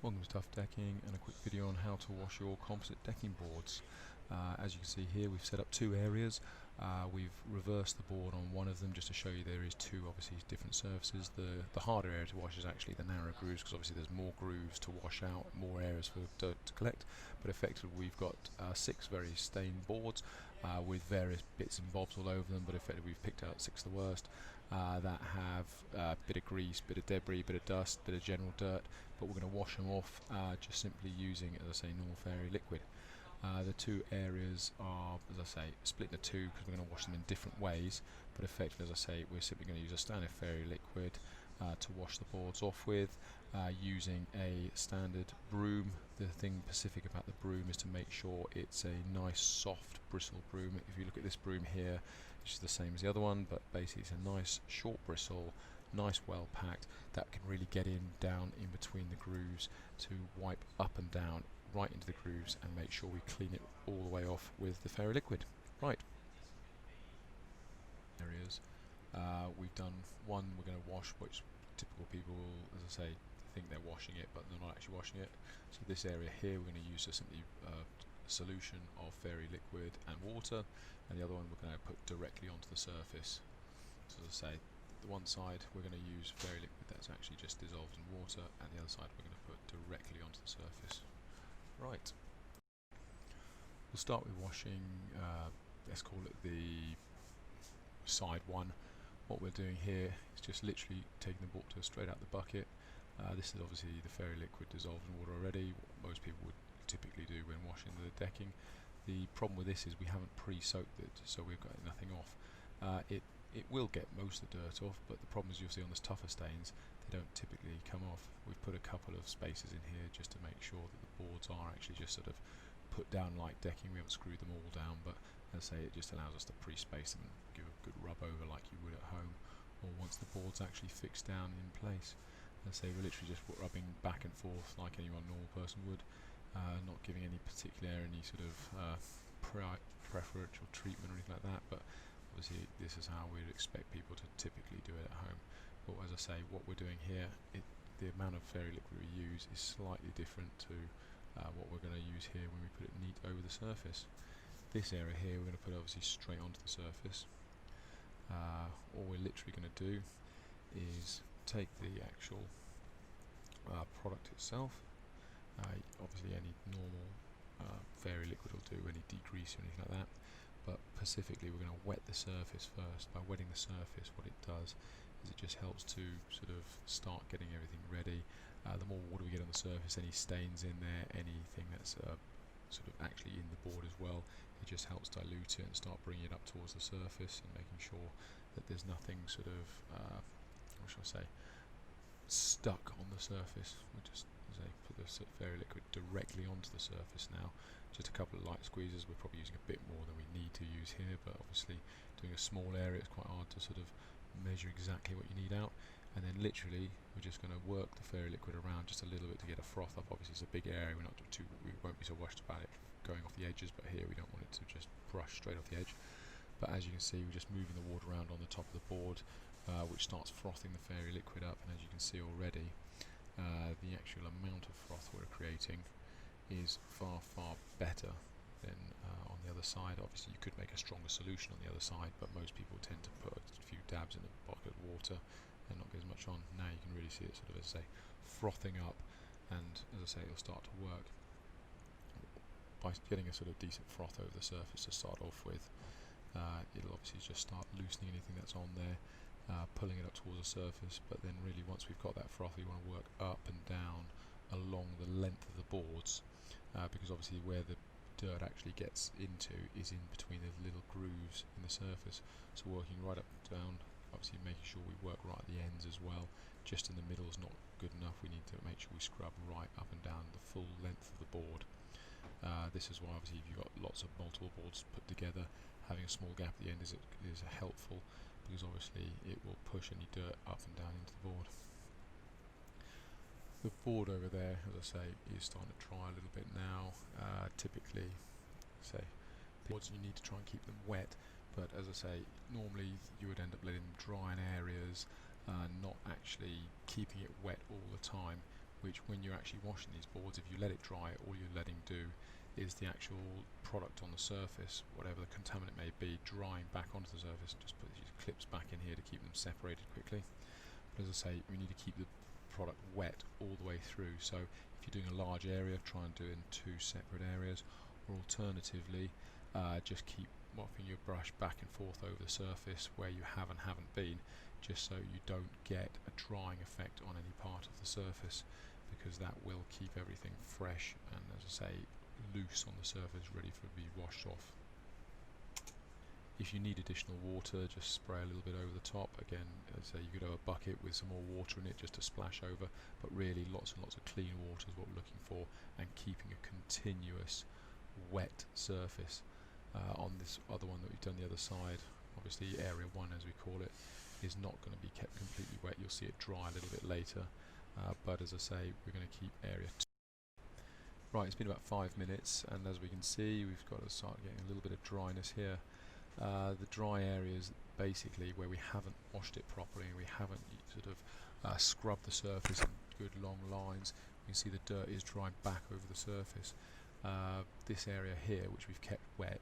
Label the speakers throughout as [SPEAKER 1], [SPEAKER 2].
[SPEAKER 1] Welcome to Tough Decking and a quick video on how to wash your composite decking boards. As you can see here, we've set up two areas. We've reversed the board on one of them just to show you there is two obviously different surfaces. The harder area to wash is actually the narrow grooves, because obviously there's more grooves to wash out, more areas for dirt to collect. But effectively we've got 6 very stained boards with various bits and bobs all over them, but effectively we've picked out 6 of the worst that have a bit of grease, bit of debris, bit of dust, bit of general dirt, but we're going to wash them off just simply using, as I say, normal fairy liquid. The two areas are, as I say, split into two because we're going to wash them in different ways, but effectively, as I say, we're simply going to use a standard fairy liquid to wash the boards off with, using a standard broom. The thing specific about the broom is to make sure it's a nice soft bristle broom. If you look at this broom here, which is the same as the other one, but basically it's a nice short bristle, nice well packed, that can really get in down in between the grooves to wipe up and down right into the grooves and make sure we clean it all the way off with the fairy liquid. Right. Areas. We've done one we're going to wash, which typical people, as I say, think they're washing it, but they're not actually washing it. So this area here we're going to use a simply solution of fairy liquid and water, and the other one we're going to put directly onto the surface. So as I say, the one side we're going to use fairy liquid that's actually just dissolved in water, and the other side we're going to put directly onto the surface. Right. We'll start with washing, let's call it the side one. What we're doing here is just literally taking the water straight out the bucket. This is obviously the fairy liquid dissolved in water already, what most people would typically do when washing the decking. The problem with this is we haven't pre-soaked it, so we've got nothing off. It will get most of the dirt off, but the problem is you'll see on those tougher stains, they don't typically come off. We've put a couple of spaces in here just to make sure that the boards are actually just sort of put down like decking. We haven't screwed them all down, but as I say, it just allows us to pre-space them and give a good rub over like you would at home, or once the board's actually fixed down in place. As I say, we're literally just rubbing back and forth like any normal person would, not giving any particular, any sort of preferential treatment or anything like that, but obviously this is how we'd expect people to typically do it at home. But as I say, what we're doing here, the amount of fairy liquid we use is slightly different to what we're going to use here when we put it neat over the surface. This area here we're going to put obviously straight onto the surface. All we're literally going to do is take the actual product itself. Obviously any normal fairy liquid will do, any degrease or anything like that, but specifically we're going to wet the surface first. By wetting the surface, what it does is it just helps to sort of start getting everything ready. The more water we get on the surface, any stains in there, anything that's sort of actually in the board as well, it just helps dilute it and start bringing it up towards the surface and making sure that there's nothing sort of, what shall I say, stuck on the surface. We'll just, as I put the fairy liquid directly onto the surface now. Just a couple of light squeezes. We're probably using a bit more than we need to use here, but obviously doing a small area it's quite hard to sort of measure exactly what you need out. And then literally we're just going to work the fairy liquid around just a little bit to get a froth up. Obviously it's a big area, we won't be so washed about it going off the edges, but here we don't want it to just brush straight off the edge. But as you can see, we're just moving the water around on the top of the board, which starts frothing the fairy liquid up, and as you can see already, the actual amount of froth we're creating is far better than on the other side. Obviously you could make a stronger solution on the other side, but most people tend to put a few dabs in a bucket of water and not get as much on. Now you can really see it sort of, as I say, frothing up, and as I say, it'll start to work by getting a sort of decent froth over the surface to start off with. It'll obviously just start loosening anything that's on there, pulling it up towards the surface, but then really once we've got that froth, we want to work up and down along the length of the boards, because obviously where the dirt actually gets into is in between the little grooves in the surface. So working right up and down, obviously making sure we work right at the ends as well. Just in the middle is not good enough. We need to make sure we scrub right up and down the full length of the board. This is why obviously if you've got lots of multiple boards put together, having a small gap at the end is helpful, because obviously it will push any dirt up and down into the board. The board over there, as I say, is starting to dry a little bit now. Typically, say, boards you need to try and keep them wet, but as I say, normally you would end up letting them dry in areas, not actually keeping it wet all the time, which when you're actually washing these boards, if you let it dry, all you're letting do is the actual product on the surface, whatever the contaminant may be, drying back onto the surface. Just put these clips back in here to keep them separated quickly. But as I say, we need to keep the product wet all the way through, so if you're doing a large area, try and do it in 2 separate areas, or alternatively just keep mopping your brush back and forth over the surface where you have and haven't been, just so you don't get a drying effect on any part of the surface, because that will keep everything fresh and, as I say, loose on the surface, ready for to be washed off. If you need additional water, just spray a little bit over the top. Again, as I say, you could have a bucket with some more water in it just to splash over, but really lots and lots of clean water is what we're looking for, and keeping a continuous wet surface. On this other one that we've done the other side, obviously area 1 as we call it, is not going to be kept completely wet. You'll see it dry a little bit later, but as I say, we're going to keep area 2. Right, it's been about 5 minutes, and as we can see, we've got to start getting a little bit of dryness here. The dry areas basically where we haven't washed it properly and we haven't sort of scrubbed the surface in good long lines. You can see the dirt is drying back over the surface. This area here, which we've kept wet,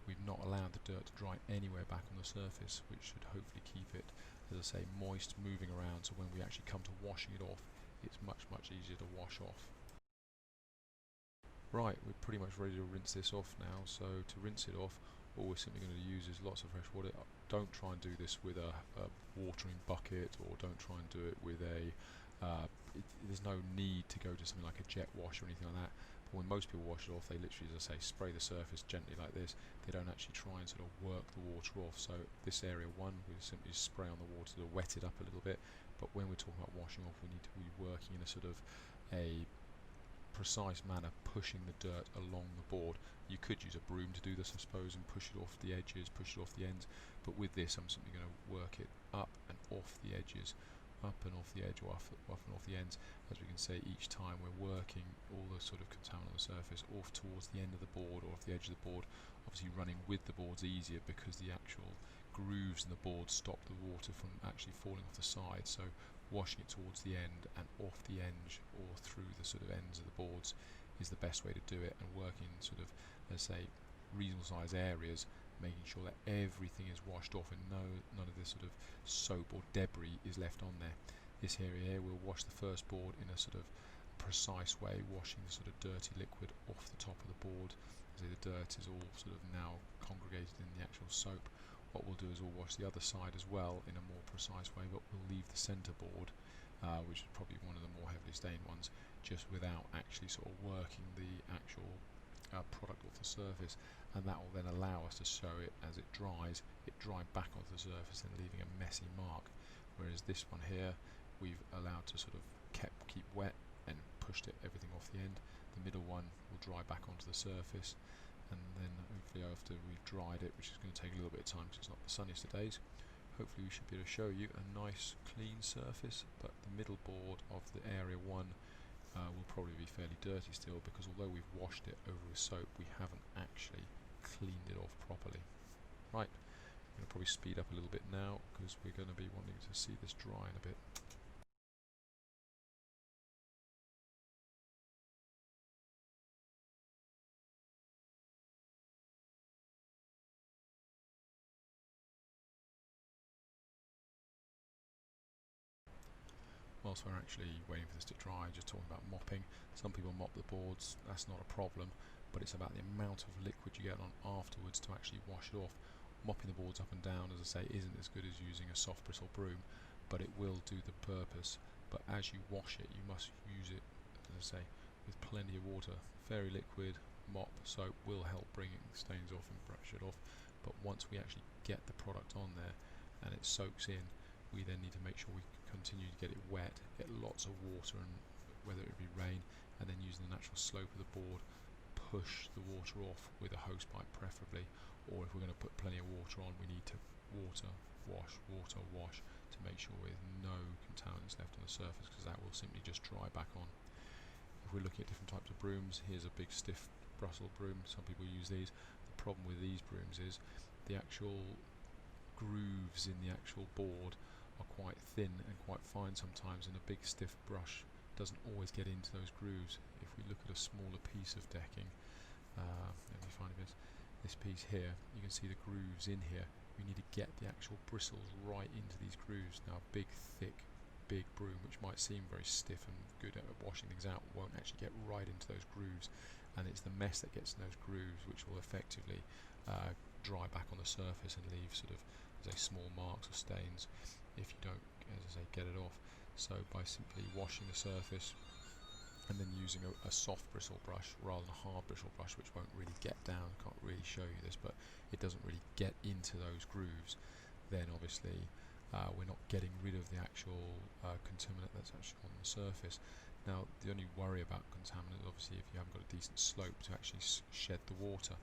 [SPEAKER 1] we've not allowed the dirt to dry anywhere back on the surface, which should hopefully keep it, as I say, moist, moving around, so when we actually come to washing it off, it's much easier to wash off. Right, we're pretty much ready to rinse this off now, so to rinse it off, all we're simply going to use is lots of fresh water. Don't try and do this with a watering bucket, or don't try and do it with a there's no need to go to something like a jet wash or anything like that. But when most people wash it off, they literally, as I say, spray the surface gently like this. They don't actually try and sort of work the water off. So this area 1, we simply spray on the water to wet it up a little bit, but when we're talking about washing off, we need to be working in a sort of a precise manner, pushing the dirt along the board. You could use a broom to do this, I suppose, and push it off the edges, push it off the ends, but with this I'm simply going to work it up and off the edges, up and off the edge, or off and off the ends. As we can see, each time we're working all the sort of contaminant on the surface off towards the end of the board or off the edge of the board. Obviously running with the board's easier because the actual grooves in the board stop the water from actually falling off the side, so washing it towards the end and off the edge or through the sort of ends of the boards is the best way to do it, and working sort of, let's say, reasonable size areas, making sure that everything is washed off and none of this sort of soap or debris is left on there. This area here, we'll wash the first board in a sort of precise way, washing the sort of dirty liquid off the top of the board. So the dirt is all sort of now congregated in the actual soap. What we'll do is we'll wash the other side as well in a more precise way, but we'll leave the centre board, which is probably one of the more heavily stained ones, just without actually sort of working the actual product off the surface, and that will then allow us to show it as it dries, it drying back onto the surface and leaving a messy mark. Whereas this one here, we've allowed to sort of keep wet and pushed everything off the end. The middle one will dry back onto the surface, and then hopefully after we've dried it, which is going to take a little bit of time because it's not the sunniest of days, hopefully we should be able to show you a nice clean surface. But the middle board of the area 1 will probably be fairly dirty still, because although we've washed it over with soap, we haven't actually cleaned it off properly. Right, I'm going to probably speed up a little bit now because we're going to be wanting to see this dry in a bit. Whilst we're actually waiting for this to dry, just talking about mopping. Some people mop the boards, that's not a problem, but it's about the amount of liquid you get on afterwards to actually wash it off. Mopping the boards up and down, as I say, isn't as good as using a soft bristle broom, but it will do the purpose. But as you wash it, you must use it, as I say, with plenty of water. Very liquid mop soap will help bring stains off and brush it off, but once we actually get the product on there and it soaks in, we then need to make sure we continue to get it wet, get lots of water, and whether it be rain, and then using the natural slope of the board, push the water off with a hose pipe preferably, or if we're going to put plenty of water on, we need to water wash to make sure there's no contaminants left on the surface, because that will simply just dry back on. If we're looking at different types of brooms, here's a big stiff Brussels broom. Some people use these. The problem with these brooms is the actual grooves in the actual board are quite thin and quite fine sometimes, and a big stiff brush doesn't always get into those grooves. If we look at a smaller piece of decking, let me find this piece here, you can see the grooves in here. We need to get the actual bristles right into these grooves. Now a big broom, which might seem very stiff and good at washing things out, won't actually get right into those grooves, and it's the mess that gets in those grooves which will effectively dry back on the surface and leave sort of, as I say, small marks or stains if you don't, as I say, get it off. So by simply washing the surface and then using a soft bristle brush rather than a hard bristle brush, which won't really get down, can't really show you this, but it doesn't really get into those grooves, then obviously we're not getting rid of the actual contaminant that's actually on the surface. Now the only worry about contaminant is obviously if you haven't got a decent slope to actually shed the water,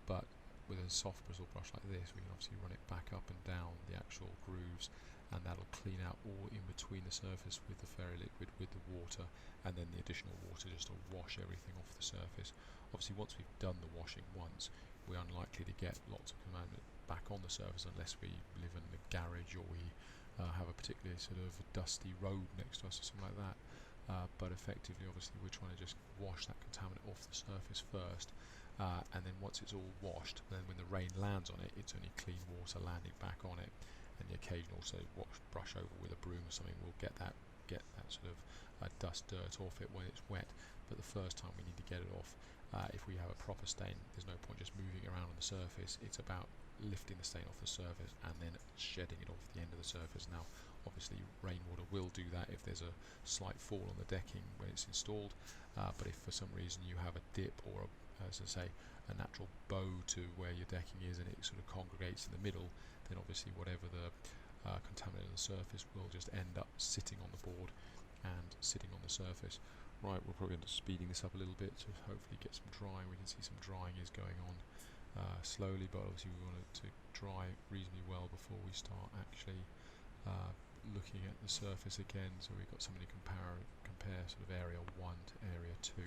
[SPEAKER 1] but with a soft bristle brush like this we can obviously run it back up and down the actual grooves, and that'll clean out all in between the surface with the fairy liquid, with the water, and then the additional water just to wash everything off the surface. Obviously once we've done the washing once, we're unlikely to get lots of contaminant back on the surface unless we live in the garage or we have a particularly sort of dusty road next to us or something like that. But effectively obviously we're trying to just wash that contaminant off the surface first, and then once it's all washed, then when the rain lands on it, it's only clean water landing back on it. And the occasional also brush over with a broom or something will get that sort of dust dirt off it when it's wet. But the first time we need to get it off. If we have a proper stain, there's no point just moving it around on the surface. It's about lifting the stain off the surface and then shedding it off the end of the surface. Now obviously rainwater will do that if there's a slight fall on the decking when it's installed, but if for some reason you have a dip or as I say, a natural bow to where your decking is and it sort of congregates in the middle, then obviously whatever the contaminant on the surface will just end up sitting on the board and sitting on the surface. Right, we'll probably end up speeding this up a little bit to hopefully get some drying. We can see some drying is going on slowly, but obviously we want it to dry reasonably well before we start actually looking at the surface again, so we've got something to compare sort of area 1 to area 2.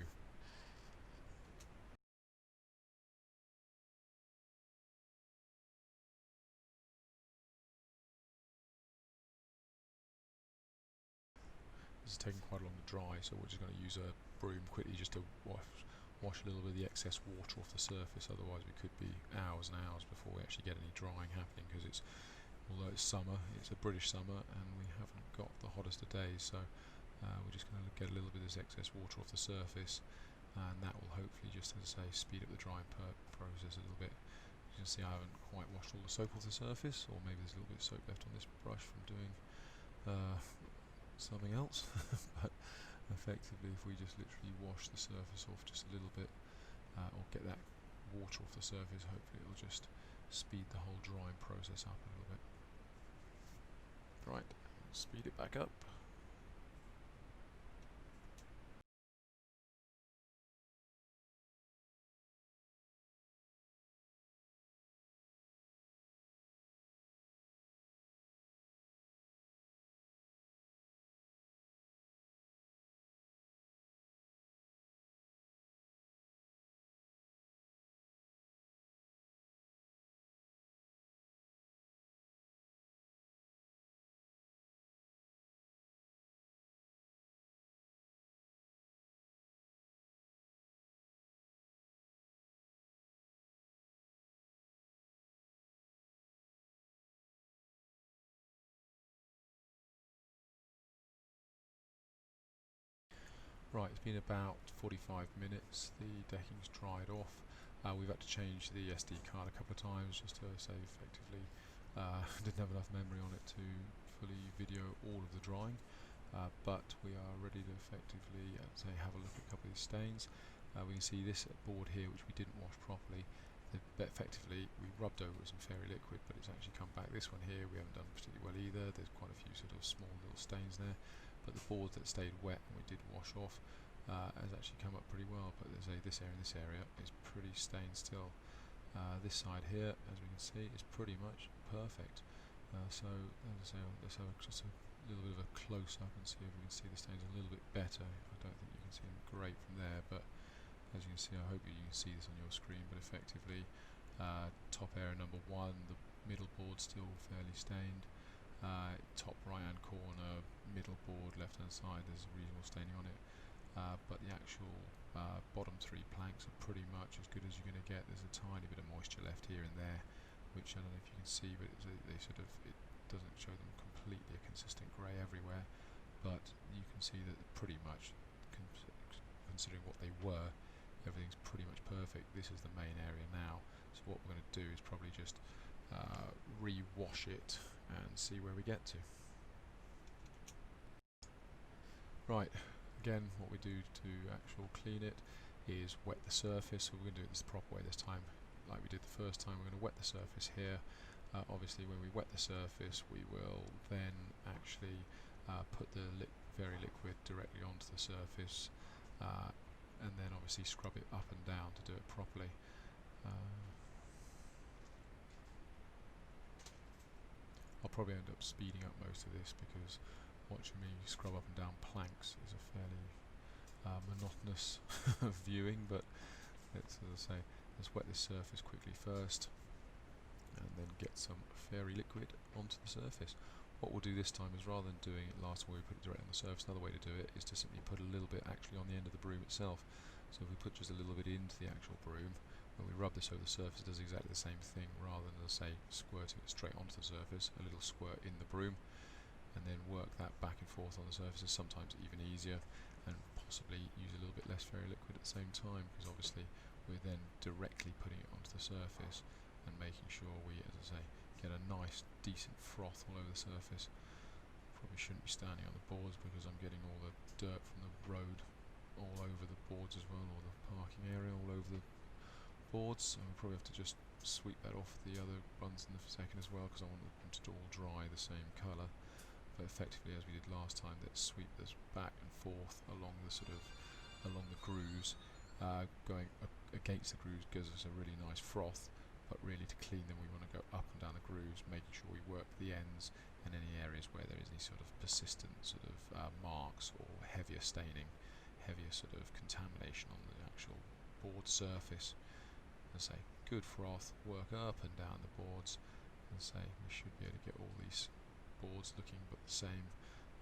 [SPEAKER 1] This is taking quite long to dry, so we're just going to use a broom quickly just to wash a little bit of the excess water off the surface. Otherwise we could be hours and hours before we actually get any drying happening, because it's, although it's summer, it's a British summer and we haven't got the hottest of days, so we're just going to get a little bit of this excess water off the surface, and that will hopefully just, as I say, speed up the drying process a little bit. You can see I haven't quite washed all the soap off the surface, or maybe there's a little bit of soap left on this brush from doing something else. But effectively if we just literally wash the surface off just a little bit, or get that water off the surface, hopefully it'll just speed the whole drying process up a little bit. Right, speed it back up. Right, it's been about 45 minutes, the decking's dried off. We've had to change the SD card a couple of times just to say effectively didn't have enough memory on it to fully video all of the drying, but we are ready to effectively say have a look at a couple of these stains. We can see this board here which we didn't wash properly. Effectively we rubbed over with some fairy liquid, but it's actually come back. This one here we haven't done particularly well either. There's quite a few sort of small little stains there, but the board that stayed wet and we did wash off has actually come up pretty well. But there's this area and this area is pretty stained still. This side here, as we can see, is pretty much perfect. So as I say, let's have just a little bit of a close up and see if we can see the stains a little bit better. I don't think you can see them great from there, but as you can see, I hope you can see this on your screen, but effectively top area number 1, the middle board still fairly stained, top right hand corner, middle board, left hand side, there's reasonable staining on it, but the actual bottom three planks are pretty much as good as you're going to get. There's a tiny bit of moisture left here and there, which I don't know if you can see, but they sort of, it doesn't show them completely a consistent grey everywhere, but you can see that pretty much, considering what they were, everything's pretty much perfect. This is the main area now, so what we're going to do is probably just re-wash it and see where we get to. Right, again what we do to actual clean it is wet the surface. So we're going to do it the proper way this time, like we did the first time. We're going to wet the surface here. Obviously when we wet the surface we will then actually put the very liquid directly onto the surface, and then obviously scrub it up and down to do it properly. I'll probably end up speeding up most of this because watching me scrub up and down planks is a fairly monotonous viewing, but let's, as I say, let's wet this surface quickly first and then get some fairy liquid onto the surface. What we'll do this time is, rather than doing it last time where we put it directly on the surface, another way to do it is to simply put a little bit actually on the end of the broom itself. So if we put just a little bit into the actual broom, when we rub this over the surface, it does exactly the same thing. Rather than, as I say, squirting it straight onto the surface, a little squirt in the broom, and then work that back and forth on the surface is sometimes even easier, and possibly use a little bit less fairy liquid at the same time, because obviously we're then directly putting it onto the surface and making sure we, as I say, get a nice decent froth all over the surface. Probably shouldn't be standing on the boards because I'm getting all the dirt from the road all over the boards as well, or the parking area all over the boards, so we'll probably have to just sweep that off the other ones in a second as well, because I want them to all dry the same colour. But effectively, as we did last time, let's sweep this back and forth along the along the grooves, going against the grooves gives us a really nice froth. But really, to clean them, we want to go up and down the grooves, making sure we work the ends and any areas where there is any sort of persistent sort of marks or heavier staining, heavier sort of contamination on the actual board surface. As I say, good froth, work up and down the boards, and say we should be able to get all these boards looking but the same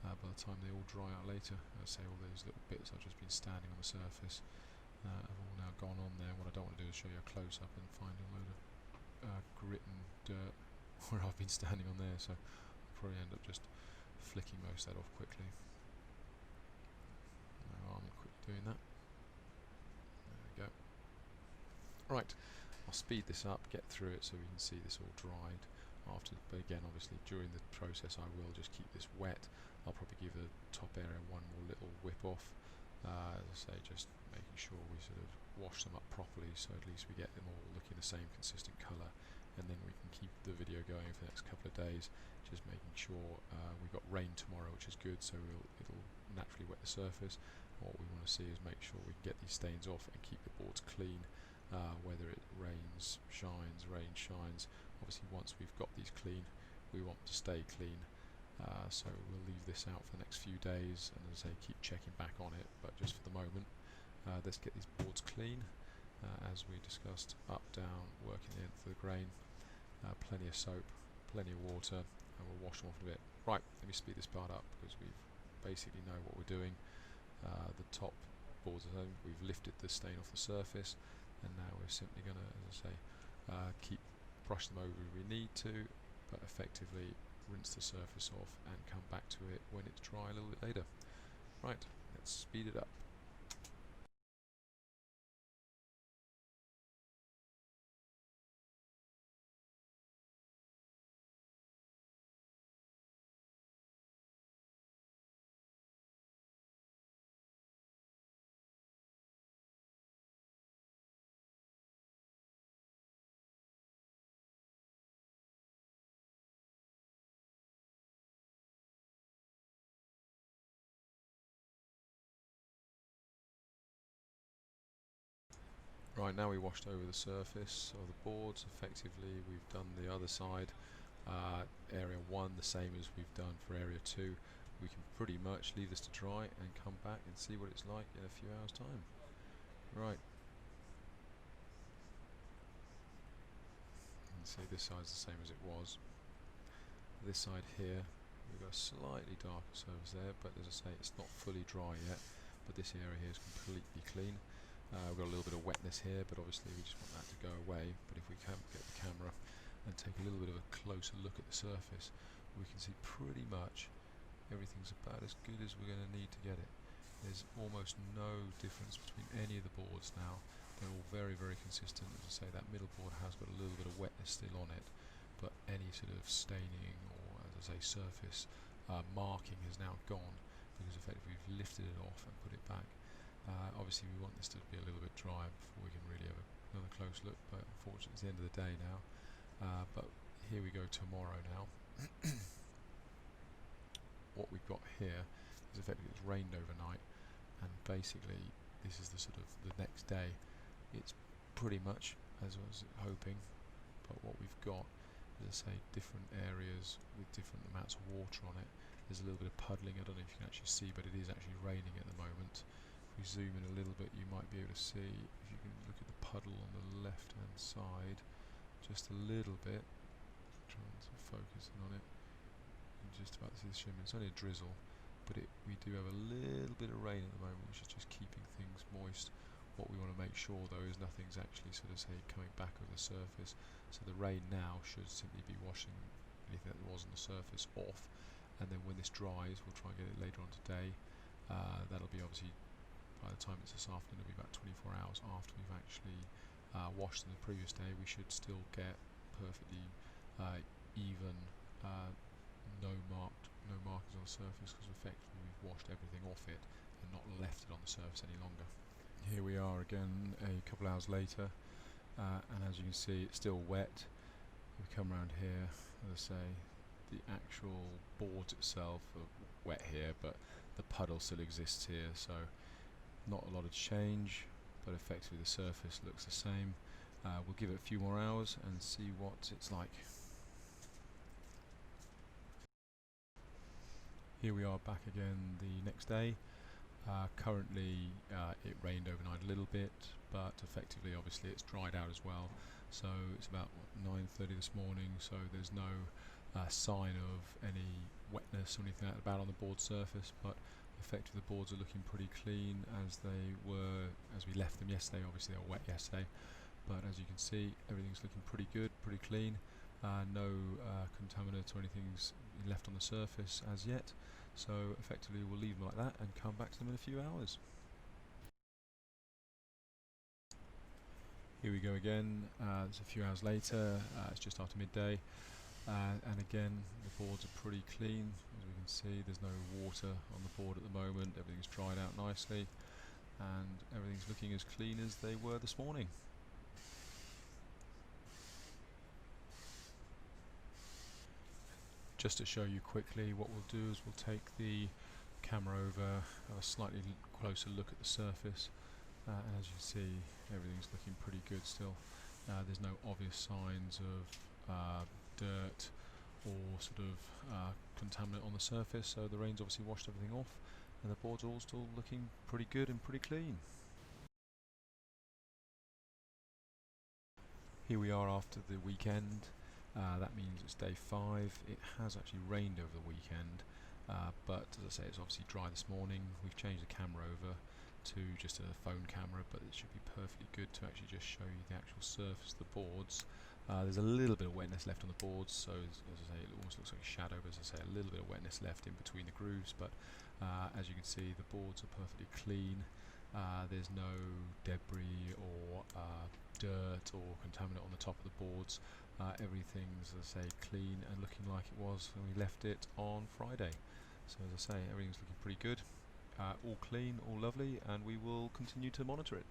[SPEAKER 1] by the time they all dry out later. As I say, all those little bits I've just been standing on the surface have all now gone on there. What I don't want to do is show you a close-up and find a load of grit and dirt where I've been standing on there, so I'll probably end up just flicking most of that off quickly. No harm in quickly doing that. There we go. Right, I'll speed this up, get through it so we can see this all dried after, but again obviously during the process I will just keep this wet. I'll probably give the top area one more little whip off, as I say, just making sure we sort of wash them up properly so at least we get them all looking the same consistent colour, and then we can keep the video going for the next couple of days, just making sure we've got rain tomorrow, which is good, so it'll naturally wet the surface. What we want to see is make sure we can get these stains off and keep the boards clean, whether it rains, shines, rain, shines. Obviously once we've got these clean, we want to stay clean, so we'll leave this out for the next few days, and as I say, keep checking back on it, but just for the moment, let's get these boards clean, as we discussed, up, down, working the end of the grain, plenty of soap, plenty of water, and we'll wash them off in a bit. Right, let me speed this part up because we basically know what we're doing. The top boards are home, we've lifted the stain off the surface, and now we're simply going to, as I say, brush them over if we need to, but effectively rinse the surface off and come back to it when it's dry a little bit later. Right, let's speed it up. Right, now we washed over the surface of the boards, effectively we've done the other side, area 1 the same as we've done for area 2. We can pretty much leave this to dry and come back and see what it's like in a few hours time. Right, and see this side's the same as it was. This side here, we've got a slightly darker surface there, but as I say, it's not fully dry yet. But this area here is completely clean. We've got a little bit of wetness here, but obviously we just want that to go away. But if we can get the camera and take a little bit of a closer look at the surface, we can see pretty much everything's about as good as we're going to need to get it. There's almost no difference between any of the boards now. They're all very, very consistent. As I say, that middle board has got a little bit of wetness still on it, but any sort of staining or, as I say, surface marking has now gone, because effectively we've lifted it off and put it back. Obviously we want this to be a little bit drier before we can really have another close look, but unfortunately it's the end of the day now. But here we go tomorrow now. What we've got here is effectively it's rained overnight, and basically this is the sort of the next day. It's pretty much as I was hoping, but what we've got is, I say, different areas with different amounts of water on it. There's a little bit of puddling, I don't know if you can actually see, but it is actually raining at the moment. If we zoom in a little bit, you might be able to see, if you can look at the puddle on the left hand side just a little bit, trying to focus in on it. You can just about see the shimmer. It's only a drizzle, but we do have a little bit of rain at the moment, which is just keeping things moist. What we want to make sure though is nothing's actually sort of say coming back over the surface, so the rain now should simply be washing anything that was on the surface off, and then when this dries we'll try and get it later on today. That'll be obviously, by the time it's this afternoon, it'll be about 24 hours after we've actually washed them the previous day. We should still get perfectly even, no markers on the surface, because effectively we've washed everything off it and not left it on the surface any longer. Here we are again a couple hours later, and as you can see it's still wet. We come around here, as I say, the actual board itself are wet here, but the puddle still exists here, so not a lot of change, but effectively the surface looks the same. We'll give it a few more hours and see what it's like. Here we are back again the next day. Currently it rained overnight a little bit, but effectively obviously it's dried out as well, so it's about 9:30 this morning, so there's no sign of any wetness or anything like that about on the board surface, but effectively the boards are looking pretty clean as they were as we left them yesterday. Obviously they were wet yesterday, but as you can see everything's looking pretty good, pretty clean. No contaminants or anything's left on the surface as yet, so effectively we'll leave them like that and come back to them in a few hours. Here we go again, it's a few hours later, it's just after midday, and again the boards are pretty clean. As we can see there's no water on the board at the moment, everything's dried out nicely and everything's looking as clean as they were this morning. Just to show you quickly, what we'll do is we'll take the camera over, have a slightly closer look at the surface, and as you can see everything's looking pretty good still. There's no obvious signs of dirt or sort of contaminant on the surface, so the rain's obviously washed everything off and the board's all still looking pretty good and pretty clean. Here we are after the weekend. That means it's day 5. It has actually rained over the weekend, but as I say, it's obviously dry this morning. We've changed the camera over to just a phone camera, but it should be perfectly good to actually just show you the actual surface of the boards. There's a little bit of wetness left on the boards, so as I say, it almost looks like a shadow, but as I say, a little bit of wetness left in between the grooves, but as you can see the boards are perfectly clean. There's no debris or dirt or contaminant on the top of the boards. Everything's, as I say, clean and looking like it was when we left it on Friday. So as I say, everything's looking pretty good, all clean, all lovely, and we will continue to monitor it.